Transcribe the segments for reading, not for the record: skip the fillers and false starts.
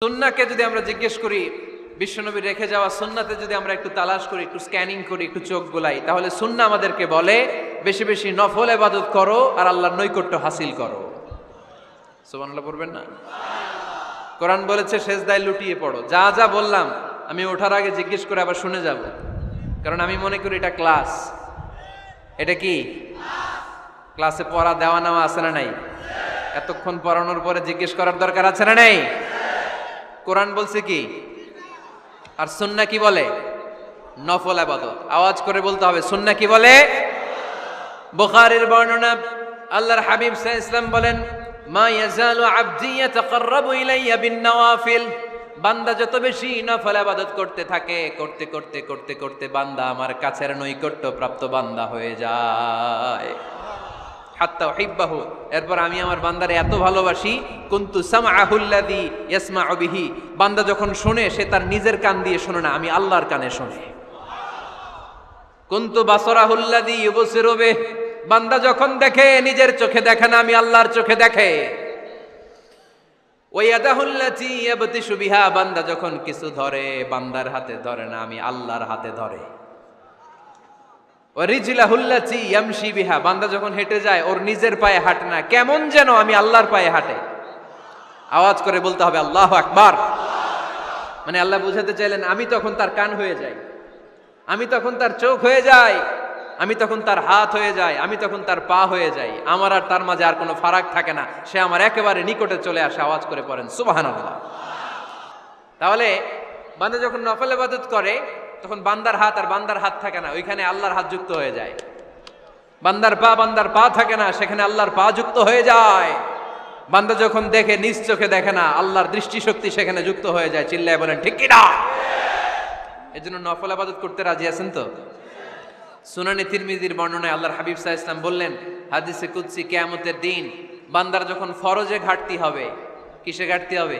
সুন্নাহকে যদি আমরা জিজ্ঞেস করি, বিশ্বনবী রেখে যাওয়া সুন্নাতে যদি আমরা একটু তালাশ করি, একটু স্ক্যানিং করি, একটু চোখ গোলাই, তাহলে সুন্নাহ আমাদেরকে বলে বেশি বেশি নফল ইবাদত করো আর আল্লাহর নৈকট্য হাসিল করো। সুবহানাল্লাহ পড়বেন না? কোরআন বলেছে সেজদায় লুটিয়ে পড়ো। যা যা বললাম আমি ওঠার আগে জিজ্ঞেস করে আবার শুনে যাব, কারণ আমি মনে করি এটা ক্লাস। এটা কি ক্লাসে পড়া দেওয়া নেওয়া আছে না নাই? এতক্ষণ পড়ানোর পরে জিজ্ঞেস করার দরকার আছে না নাই? কোরআন বলছে কি আর সুন্নাহ কি বলে? নফল ইবাদত। আওয়াজ করে বলতে হবে, সুন্নাহ কি বলে? বুখারীর বর্ণনা, আল্লাহর হাবিব সাল্লাল্লাহু আলাইহি ওয়াসাল্লাম বলেন, মা ইয়াজালু আবদি ইয়াতাকাররাবু ইলাইয়া বিন নওয়াফিল। বান্দা যত বেশি নফল ইবাদত করতে থাকে, করতে করতে করতে করতে বান্দা আমার কাছের নৈকট্য প্রাপ্ত বান্দা হয়ে যায়। হাত্তা উহিব্বাহু, এরপর আমি আমার বান্দারে এত ভালোবাসি, কুনতু সামআহুল্লাযী ইয়াসমাউ বিহি। বান্দা যখন শুনে সে তার নিজের কান দিয়ে শুনে না, আমি আল্লাহর কানে শুনে। কুনতু বাসরাহুল্লাযী ইউবসিরু বিহি। বান্দা যখন দেখে নিজের চোখে দেখে না, আমি আল্লাহর চোখে দেখে। ওয়া ইয়াদাহুল্লাতী ইয়াবতিশু বিহা। বান্দা যখন কিছু ধরে বান্দার হাতে ধরে না, আমি আল্লাহর হাতে ধরে। রিজলাহুল্লাতী ইয়ামশি বিহা। বান্দা যখন হেঁটে যায় ওর নিজের পায়ে হাঁটে না, কেমন যেন আমি আল্লাহর পায়ে হাঁটে। আওয়াজ করে বলতে হবে আল্লাহু আকবার। মানে আল্লাহ বুঝাতে চাইলেন আমি তখন তার কান হয়ে যাই, আমি তখন তার চোখ হয়ে যাই, আমি তখন তার হাত হয়ে যাই, আমি তখন তার পা হয়ে যাই। আমার আর তার মাঝে আর কোনো ফারাক থাকে না, সে আমার একেবারে নিকটে চলে আসে। আওয়াজ করে পড়েন সুবহানাল্লাহ। তাহলে বান্দা যখন নফল ইবাদত করে তখন বান্দার হাত আর বান্দার হাত থাকে না, ওইখানে আল্লাহর হাত যুক্ত হয়ে যায়। বান্দার পা থাকে না, সেখানে আল্লাহর পা যুক্ত হয়ে যায়। বান্দা যখন দেখে নিজ চোখে দেখে না, আল্লাহর দৃষ্টিশক্তি সেখানে যুক্ত হয়ে যায়। চিল্লায় বলেন ঠিক কি না? এজন্য নফল ইবাদত করতে রাজি আছেন তো? সুনানে তিরমিজির বর্ণনায় আল্লাহর হাবিব সাল্লাল্লাহু আলাইহি ওয়াসাল্লাম বললেন, হাদিসে কুদসি, কিয়ামতের দিন বান্দার যখন ফরজে ঘাটতি হবে, কিসে ঘাটতি হবে?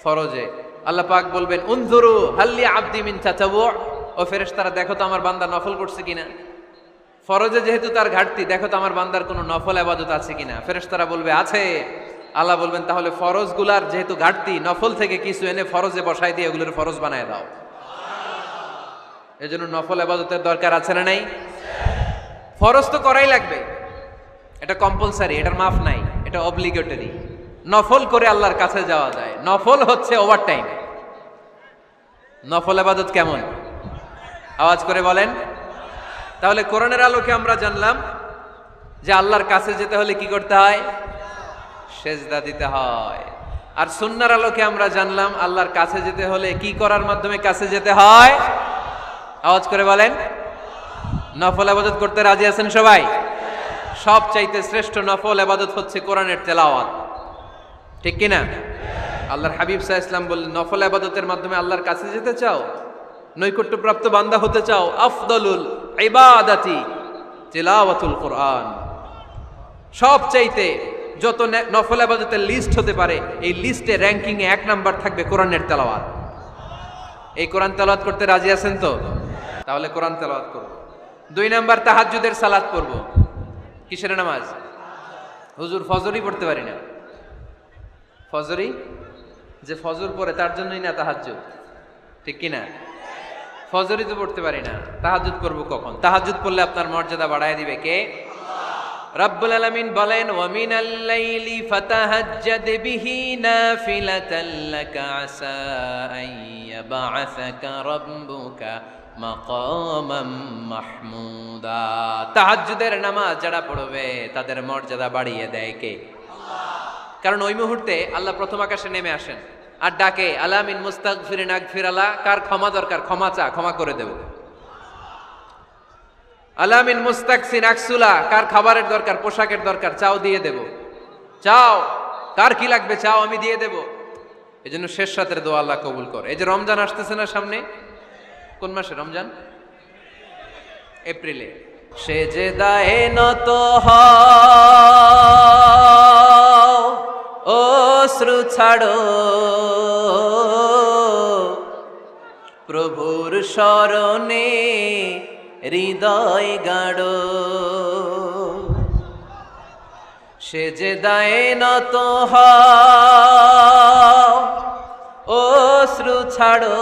ফরজে। আল্লাহ পাক বলবেন, উনজুরু হাল্লি আবদি মিন তাতাওয়ু। ও ফেরেশতারা দেখো তো আমার বান্দা নফল করছে কিনা। ফরজে যেহেতু তার ঘাটতি, দেখো তো আমার বান্দার কোনো নফল ইবাদত আছে কিনা। ফেরেশতারা বলবে আছে। আল্লাহ বলবেন তাহলে ফরজগুলার যেহেতু ঘাটতি, নফল থেকে কিছু এনে ফরজে বসাই দিয়ে ওগুলোর ফরজ বানায় দাও। এজন্য নফল ইবাদতের দরকার আছে না নাই? ফরজ তো করাই লাগবে, এটা কম্পালসারি, এটার মাফ নাই, এটা অব্লিগেটরি। নফল করে আল্লাহর কাছে যাওয়া যায়। নফল হচ্ছে ওভার টাইম। নফল ইবাদত কেমন? আওয়াজ করে বলেন। তাহলে কোরআনের আলোকে আমরা জানলাম যে আল্লাহর কাছে যেতে হলে কি করতে হয়? সেজদা দিতে হয়। আর সুন্নাহর আলোকে আমরা জানলাম আল্লাহর কাছে যেতে হলে কি করার মাধ্যমে কাছে যেতে হয়? আওয়াজ করে বলেন। নফল ইবাদত করতে রাজি আছেন সবাই? সবচাইতে শ্রেষ্ঠ নফল ইবাদত হচ্ছে কোরআনের তেলাওয়াত, ঠিক কি না? আল্লাহর হাবিব সাল্লাল্লাহু আলাইহি ওয়াসাল্লাম বললেন, নফল ইবাদতের মাধ্যমে আল্লাহর কাছে যেতে চাও, নৈকট্যপ্রাপ্ত বান্দা হতে চাও, আফদলুল ইবাদাতি তিলাওয়াতুল কোরআন। সবচাইতে যত নফল ইবাদতের লিস্ট হতে পারে, এই লিস্টে র্যাঙ্কিং এ 1 নাম্বার থাকবে কোরআনের তেলাওয়াত। এই কোরআন তেলাওয়াত করতে রাজি আছেন তো? তাহলে কোরআন তেলাওয়াত করব। 2 নাম্বার তাহাজ্জুদের সালাত পড়ব। কিসের নামাজ? হুজুর ফজরই পড়তে পারি না। ফজরই যে ফজর পড়ে তার জন্যই না তাহাজ্জুদ, ঠিক কি না? ফজরই তো পড়তে পারি না, তাহাজ্জুদ করব কখন? তাহাজ্জুদ পড়লে আপনার মর্যাদা বাড়ায় দিবে কে? রাব্বুল আলামিন বলেন, ওয়া মিনাল লাইলি ফাতাহাজ্জাদ বিহি নাফিলাতান লাকা আসা আন ইয়াবআসাকা রাব্বুকা মাকামাম মাহমুদা। তাহাজ্জুদের নামাজ যারা পড়বে তাদের মর্যাদা বাড়িয়ে দেয় কে? কারণ ওই মুহূর্তে আল্লাহ প্রথম আকাশে নেমে আসেন আর ডাকে, আলা মিন মুস্তাগফিরিন আগফিরালা। কার ক্ষমা দরকার? ক্ষমা চা, ক্ষমা করে দেব। আলা মিন মুস্তাকসিন আকসুলা। কার খাবারের দরকার, পোশাকের দরকার, চাও দিয়ে দেব। চাও, কার কি লাগবে চাও, আমি দিয়ে দেব। এজন্য শেষ রাতের দোয়া আল্লাহ কবুল করে। এই যে রমজান আসতেছে না সামনে, কোন মাসে রমজান? এপ্রিলে। সেজদায়ে নত হও, অশ্রু ছাড়ো, প্রভুর শরণে হৃদয় গাড়ো। সেজদায়ে নত হও, অশ্রু ছাড়ো